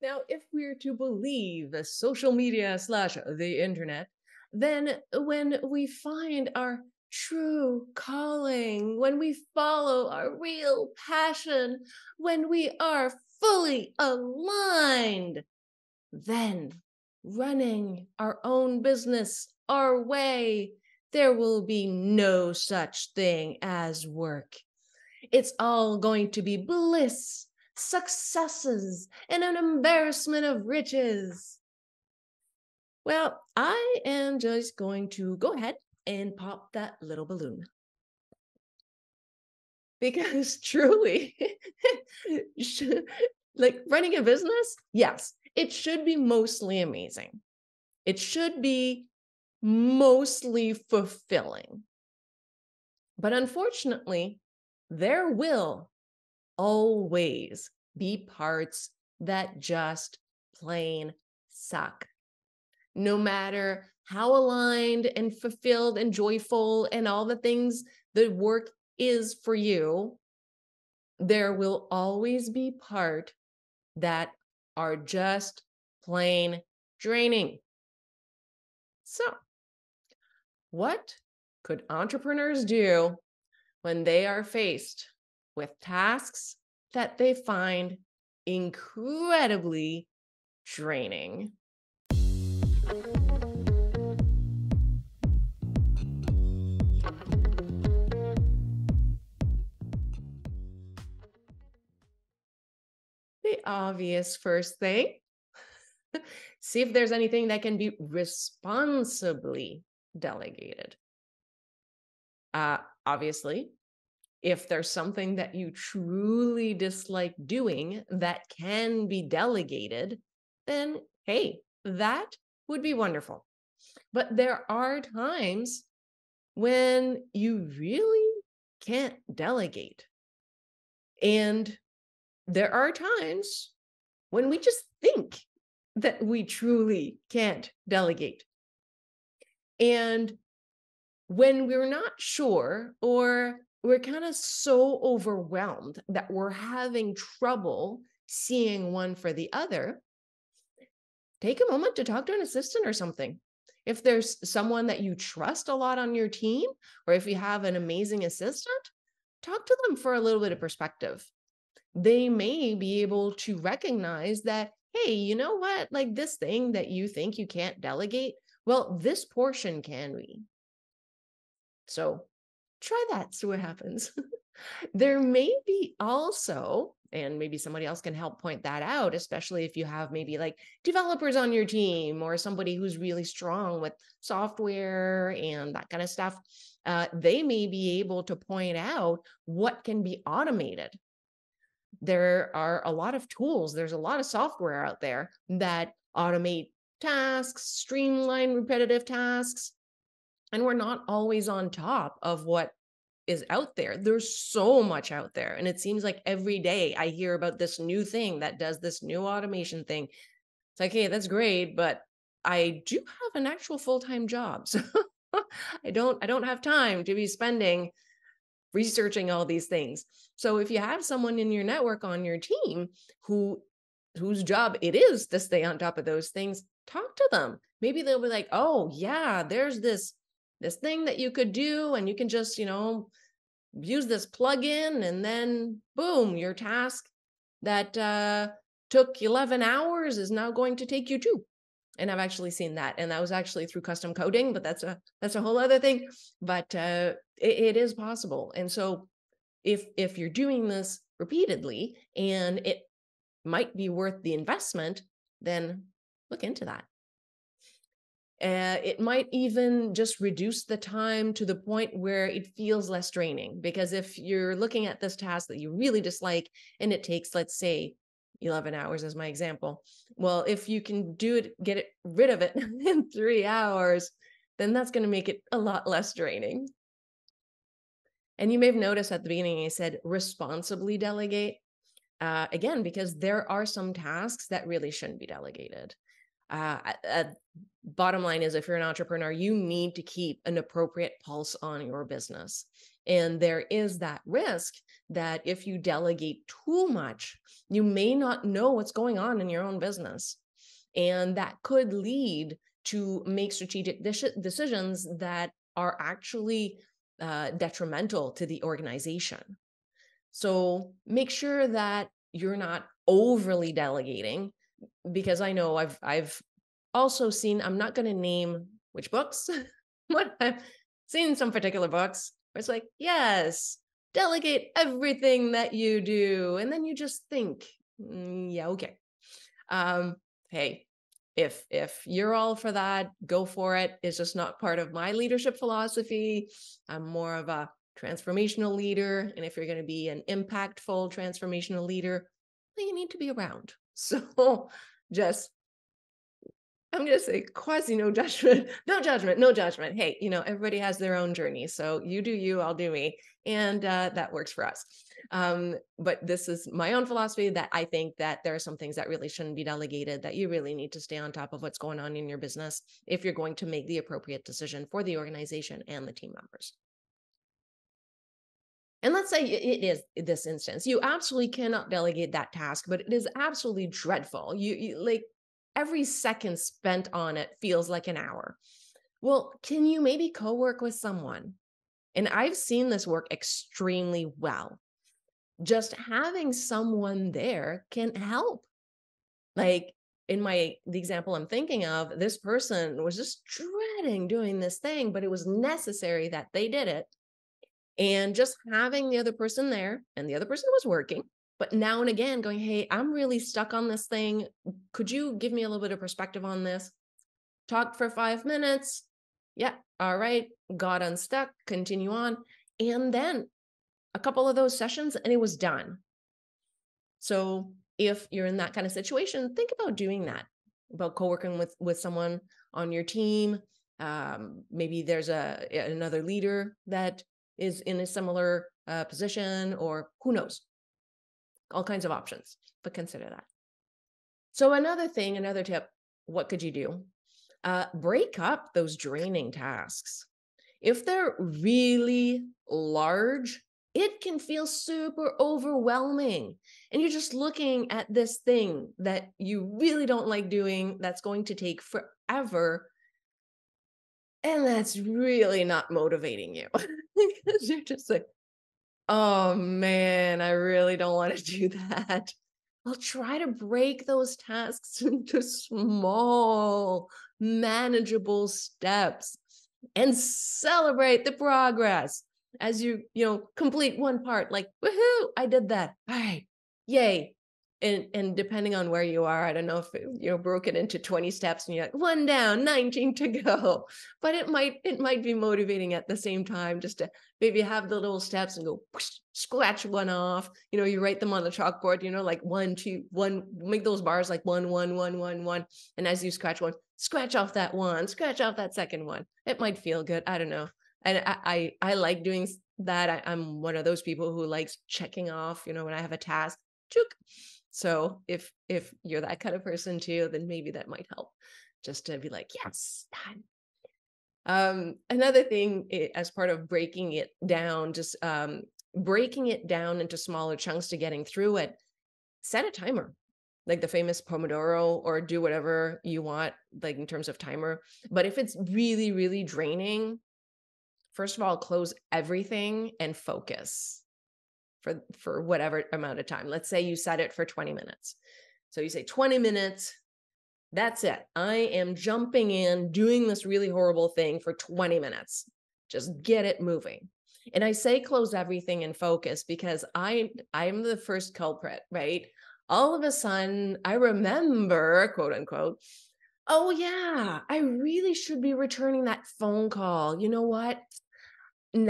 Now, if we're to believe the social media slash the internet, then when we find our true calling, when we follow our real passion, when we are fully aligned, then running our own business our way, there will be no such thing as work. It's all going to be bliss, successes, and an embarrassment of riches. Well, I am just going to go ahead and pop that little balloon. Because truly, should- like running a business, yes, it should be mostly amazing. It should be mostly fulfilling. But unfortunately, there will always be parts that just plain suck. No matter how aligned and fulfilled and joyful and all the things the work is for you, there will always be part that are just plain draining. So, what could entrepreneurs do when they are faced with tasks that they find incredibly draining? The obvious first thing, see if there's anything that can be responsibly delegated. Obviously, if there's something that you truly dislike doing that can be delegated, then hey, that would be wonderful. But there are times when you really can't delegate. And there are times when we just think that we truly can't delegate. And when we're not sure, or we're kind of so overwhelmed that we're having trouble seeing one for the other, take a moment to talk to an assistant or something. If there's someone that you trust a lot on your team, or if you have an amazing assistant, talk to them for a little bit of perspective. They may be able to recognize that, hey, you know what? Like this thing that you think you can't delegate, well, this portion can be. So try that, see what happens. There may be also, and maybe somebody else can help point that out, especially if you have maybe like developers on your team or somebody who's really strong with software and that kind of stuff. They may be able to point out what can be automated. There are a lot of tools, there's a lot of software out there that automate tasks, streamline repetitive tasks, and we're not always on top of what is out there. There's so much out there. And it seems like every day I hear about this new thing that does this new automation thing. It's like, hey, that's great, but I do have an actual full-time job. So I don't have time to be spending researching all these things. So if you have someone in your network on your team whose job it is to stay on top of those things, talk to them. Maybe they'll be like, "Oh, yeah, there's this thing that you could do and you can just, use this plugin and then boom, your task that took 11 hours is now going to take you 2." And I've actually seen that, and that was actually through custom coding, but that's a whole other thing. But it is possible. And so if you're doing this repeatedly and it might be worth the investment, then look into that. It might even just reduce the time to the point where it feels less draining. Because if you're looking at this task that you really dislike and it takes, let's say, 11 hours as my example. Well, if you can get it rid of it in 3 hours, then that's going to make it a lot less draining. And you may have noticed at the beginning, I said responsibly delegate. Again, because there are some tasks that really shouldn't be delegated. Bottom line is, if you're an entrepreneur, you need to keep an appropriate pulse on your business. And there is that risk that if you delegate too much, you may not know what's going on in your own business. And that could lead to make strategic decisions that are actually detrimental to the organization. So make sure that you're not overly delegating, because I know I've also seen, I'm not going to name which books, but I've seen some particular books where it's like, yes, delegate everything that you do. And then you just think, yeah, okay. Hey, if you're all for that, go for it. It's just not part of my leadership philosophy. I'm more of a transformational leader. And if you're going to be an impactful transformational leader, then you need to be around. So just, I'm going to say quasi no judgment, no judgment, no judgment. Hey, everybody has their own journey. So you do you, I'll do me. And that works for us. But this is my own philosophy, that I think that there are some things that really shouldn't be delegated, that you really need to stay on top of what's going on in your business if you're going to make the appropriate decision for the organization and the team members. And let's say it is this instance, you absolutely cannot delegate that task, but it is absolutely dreadful. You like, every second spent on it feels like an hour. Well, can you maybe co-work with someone? And I've seen this work extremely well. Just having someone there can help. Like the example I'm thinking of, this person was just dreading doing this thing, but it was necessary that they did it. And just having the other person there, and the other person was working, but now and again going, hey, I'm really stuck on this thing. Could you give me a little bit of perspective on this? Talked for 5 minutes. Yeah. All right. Got unstuck, continue on. And then a couple of those sessions and it was done. So if you're in that kind of situation, think about doing that, about co-working with someone on your team. Maybe there's another leader that is in a similar position, or who knows, all kinds of options, but consider that. So another tip, what could you do? Break up those draining tasks. If they're really large, it can feel super overwhelming. And you're just looking at this thing that you really don't like doing, that's going to take forever. And that's really not motivating you, because you're just like, oh man, I really don't want to do that. Well, try to break those tasks into small, manageable steps and celebrate the progress as you complete one part. Like, woohoo, I did that. All right, yay. And depending on where you are, I don't know if broke it into 20 steps and you're like, 1 down, 19 to go. But it might be motivating at the same time, just to maybe have the little steps and go whoosh, scratch one off. You write them on the chalkboard, like 1, 2, 1, make those bars like 1, 1, 1, 1, 1. And as you scratch one, scratch off that one, scratch off that second one. It might feel good. I don't know. And I like doing that. I'm one of those people who likes checking off, when I have a task, chook. So if you're that kind of person too, then maybe that might help, just to be like, yes, done. Another thing, as part of breaking it down, just breaking it down into smaller chunks to getting through it, set a timer, like the famous Pomodoro, or do whatever you want, like in terms of timer. But if it's really, really draining, first of all, close everything and focus for whatever amount of time. Let's say you set it for 20 minutes. So you say 20 minutes, that's it. I am jumping in, doing this really horrible thing for 20 minutes. Just get it moving. And I say close everything and focus because I'm the first culprit, right? All of a sudden, I remember, quote unquote, oh yeah, I really should be returning that phone call. You know what? I'm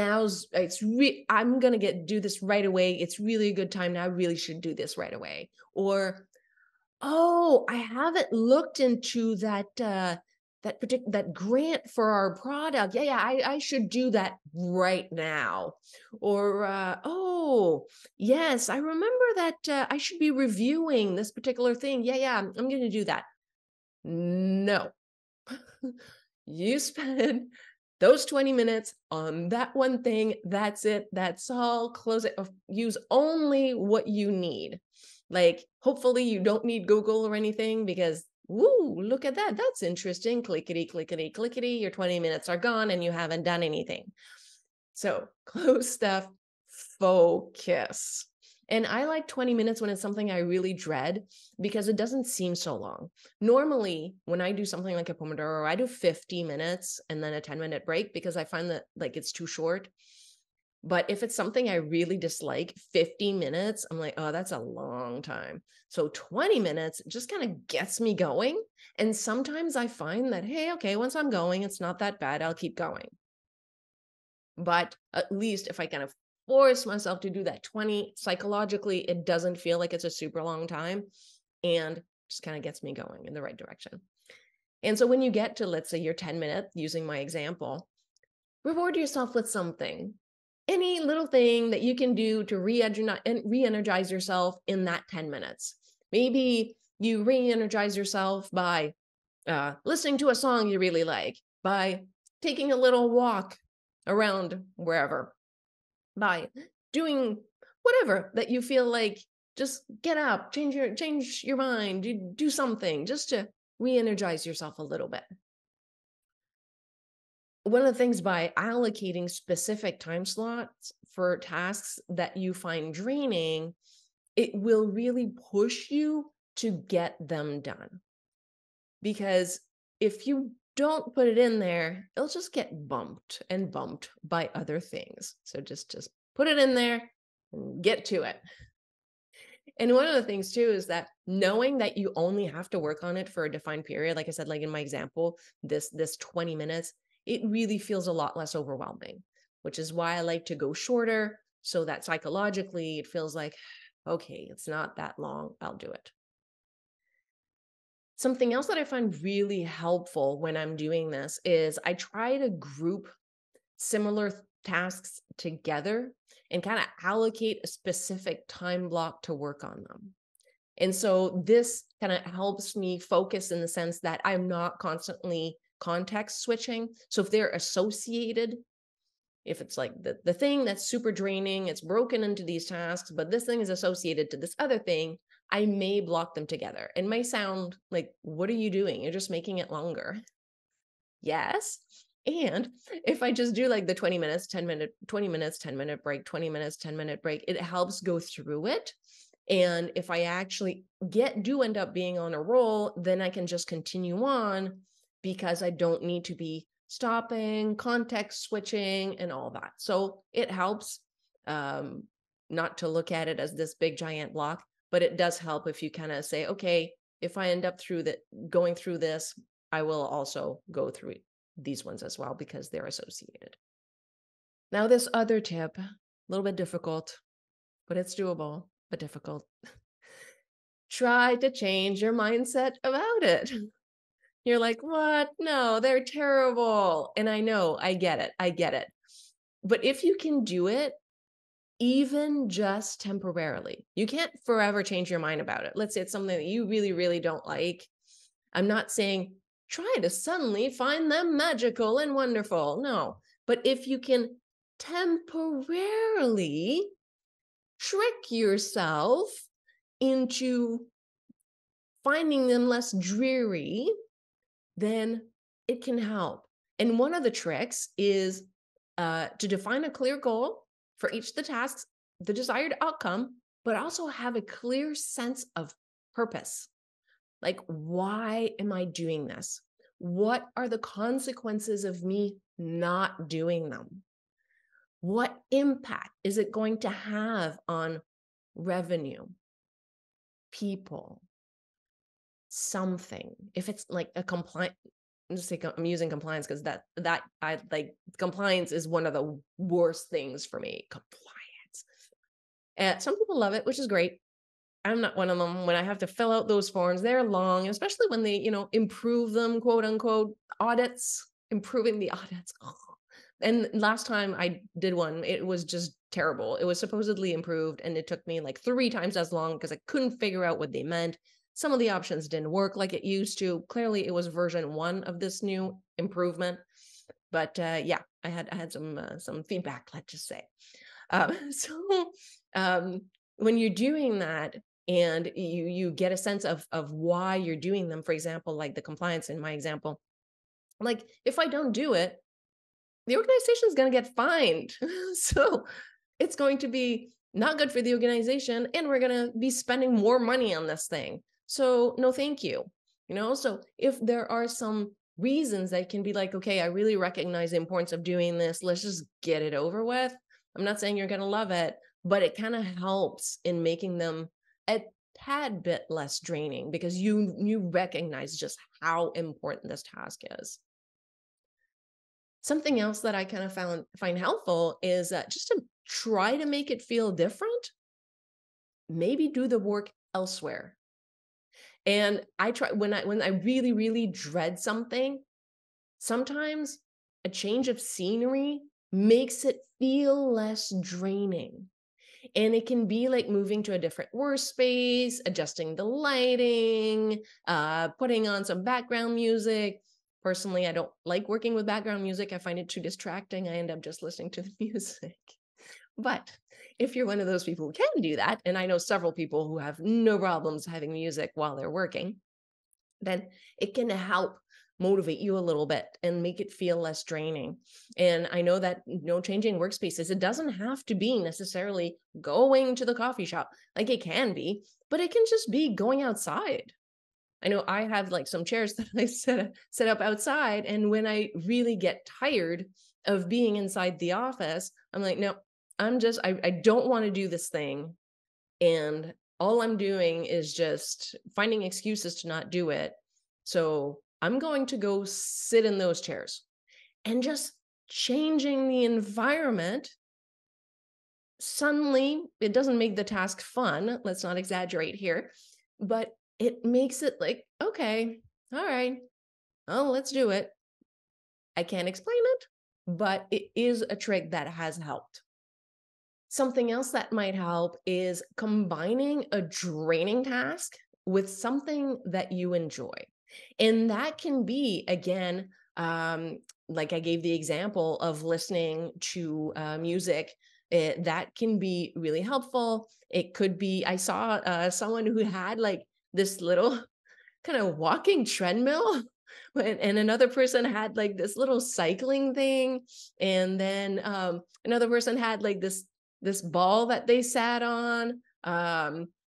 going to do this right away. It's really a good time now. I really should do this right away. Or, oh, I haven't looked into that grant for our product. Yeah, I should do that right now. Or, oh, yes, I remember that I should be reviewing this particular thing. Yeah, I'm going to do that. No. You spend those 20 minutes on that one thing, that's it. That's all. Close it. Use only what you need. Like, hopefully you don't need Google or anything because, woo, look at that. That's interesting. Clickety, clickety, clickety. Your 20 minutes are gone and you haven't done anything. So close stuff, focus. And I like 20 minutes when it's something I really dread because it doesn't seem so long. Normally, when I do something like a Pomodoro, I do 50 minutes and then a 10-minute break because I find that like it's too short. But if it's something I really dislike, 50 minutes, I'm like, oh, that's a long time. So 20 minutes just kind of gets me going. And sometimes I find that, hey, okay, once I'm going, it's not that bad. I'll keep going. But at least if I kind of force myself to do that 20, psychologically, it doesn't feel like it's a super long time and just kind of gets me going in the right direction. And so when you get to, let's say, your 10-minute, using my example, reward yourself with something. Any little thing that you can do to re-energize yourself in that 10 minutes. Maybe you re-energize yourself by listening to a song you really like, by taking a little walk around wherever, by doing whatever that you feel like, just get up, change your mind, do something just to re-energize yourself a little bit. One of the things, by allocating specific time slots for tasks that you find draining, it will really push you to get them done. Because if you don't put it in there, it'll just get bumped and bumped by other things. So just put it in there and get to it. And one of the things too is that knowing that you only have to work on it for a defined period, like I said, like in my example, this 20 minutes, it really feels a lot less overwhelming, which is why I like to go shorter so that psychologically it feels like, okay, it's not that long, I'll do it. Something else that I find really helpful when I'm doing this is I try to group similar tasks together and kind of allocate a specific time block to work on them. And so this kind of helps me focus in the sense that I'm not constantly context switching. So if they're associated, if it's like the thing that's super draining, it's broken into these tasks, but this thing is associated to this other thing, I may block them together. It may sound like, what are you doing? You're just making it longer. Yes. And if I just do like the 20 minutes, 10-minute, 20 minutes, 10-minute break, 20 minutes, 10-minute break, it helps go through it. And if I actually do end up being on a roll, then I can just continue on because I don't need to be stopping, context switching, and all that. So it helps not to look at it as this big giant block, but it does help if you kind of say, okay, if I end up going through this, I will also go through these ones as well because they're associated. Now, this other tip, a little bit difficult, but it's doable, but difficult. Try to change your mindset about it. You're like, what? No, they're terrible. And I know, I get it. But if you can do it, even just temporarily, you can't forever change your mind about it. Let's say it's something that you really, really don't like. I'm not saying try to suddenly find them magical and wonderful. No, but if you can temporarily trick yourself into finding them less dreary, then it can help. And one of the tricks is to define a clear goal for each of the tasks, the desired outcome, but also have a clear sense of purpose. Like, why am I doing this? What are the consequences of me not doing them? What impact is it going to have on revenue, people, something? If it's like a compliance, I'm using compliance because that I like, compliance is one of the worst things for me. Compliance. And some people love it, which is great. I'm not one of them. When I have to fill out those forms, they're long, especially when they, improve them, quote unquote, audits, improving the audits. Oh. And last time I did one, it was just terrible. It was supposedly improved, and it took me like 3 times as long because I couldn't figure out what they meant. Some of the options didn't work like it used to. Clearly, it was version 1 of this new improvement. But yeah, I had some feedback, let's just say. So when you're doing that and you get a sense of why you're doing them, for example, like the compliance in my example, like if I don't do it, the organization is going to get fined. So it's going to be not good for the organization, and we're going to be spending more money on this thing. So no, thank you. So if there are some reasons that can be like, okay, I really recognize the importance of doing this, let's just get it over with. I'm not saying you're going to love it, but it kind of helps in making them a tad bit less draining because you recognize just how important this task is. Something else that I kind of find helpful is just to try to make it feel different. Maybe do the work elsewhere. And I try when I really, really dread something, sometimes a change of scenery makes it feel less draining. And it can be like moving to a different workspace, adjusting the lighting, putting on some background music. Personally, I don't like working with background music. I find it too distracting. I end up just listening to the music. But if you're one of those people who can do that, and I know several people who have no problems having music while they're working, then it can help motivate you a little bit and make it feel less draining. And I know that changing workspaces, it doesn't have to be necessarily going to the coffee shop. Like it can be, but it can just be going outside. I know I have like some chairs that I set up outside, and when I really get tired of being inside the office, I'm like, no, I don't want to do this thing. And all I'm doing is just finding excuses to not do it. So I'm going to go sit in those chairs, and just changing the environment. Suddenly, it doesn't make the task fun. Let's not exaggerate here, but it makes it like, okay, all right, oh, let's do it. I can't explain it, but it is a trick that has helped. Something else that might help is combining a draining task with something that you enjoy. And that can be, again, like I gave the example of listening to music. That can be really helpful. It could be, I saw someone who had like this little kind of walking treadmill. And another person had like this little cycling thing. And then another person had like this ball that they sat on.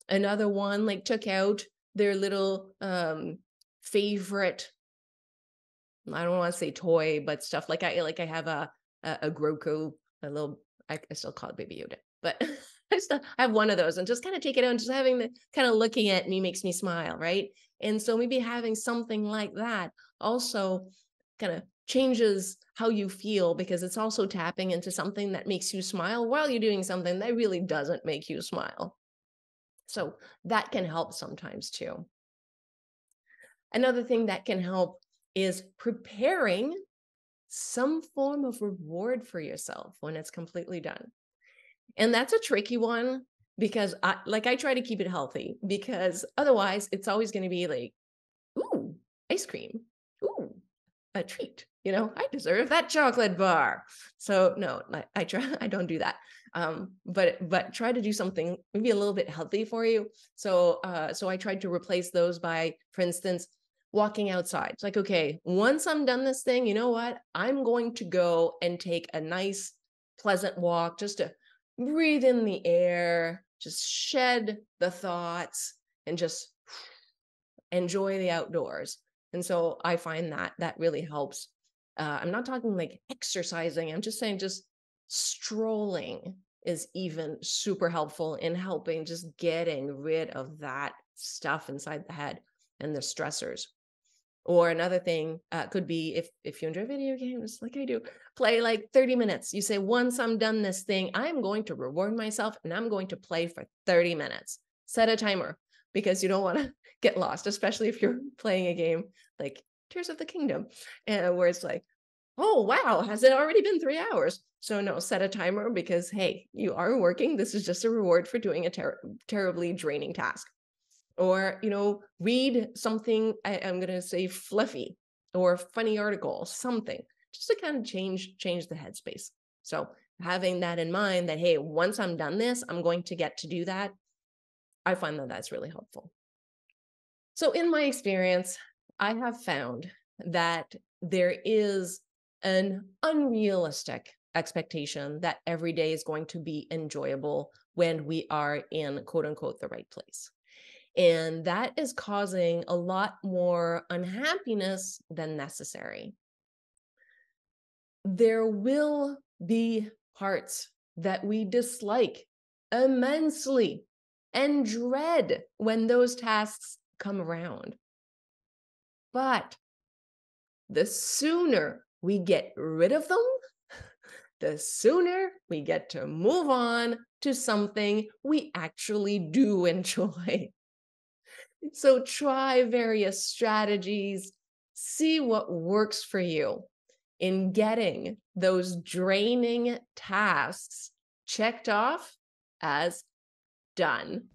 Another one like took out their little favorite, I don't want to say toy, but stuff like I have a Groco, a little, I still call it Baby Yoda, but I have one of those, and just kind of take it out and just having the kind of looking at me makes me smile, right? And so maybe having something like that also kind of changes how you feel, because it's also tapping into something that makes you smile while you're doing something that really doesn't make you smile. So that can help sometimes too. Another thing that can help is preparing some form of reward for yourself when it's completely done. And that's a tricky one, because I try to keep it healthy, because otherwise it's always going to be like, ooh, ice cream. Ooh, a treat. I deserve that chocolate bar. So no, I try, I don't do that. But try to do something maybe a little bit healthy for you. So I tried to replace those by, for instance, walking outside. It's like, okay, once I'm done this thing, you know what? I'm going to go and take a nice, pleasant walk just to breathe in the air, just shed the thoughts, and just enjoy the outdoors. And so I find that really helps. I'm not talking like exercising. I'm just saying just strolling is even super helpful in helping just getting rid of that stuff inside the head and the stressors. Or another thing could be, if you enjoy video games like I do, play like 30 minutes. You say, once I'm done this thing, I'm going to reward myself and I'm going to play for 30 minutes. Set a timer, because you don't want to get lost, especially if you're playing a game like Tears of the Kingdom, where it's like, oh, wow, has it already been 3 hours? So no, set a timer, because, hey, you are working. This is just a reward for doing a terribly draining task. Or, read something, I'm going to say fluffy or funny article, something. just to kind of change the headspace. So having that in mind that, hey, once I'm done this, I'm going to get to do that. I find that that's really helpful. So in my experience, I have found that there is an unrealistic expectation that every day is going to be enjoyable when we are in quote unquote the right place. And that is causing a lot more unhappiness than necessary. There will be parts that we dislike immensely and dread when those tasks come around. But the sooner we get rid of them, the sooner we get to move on to something we actually do enjoy. So try various strategies, see what works for you in getting those draining tasks checked off as done.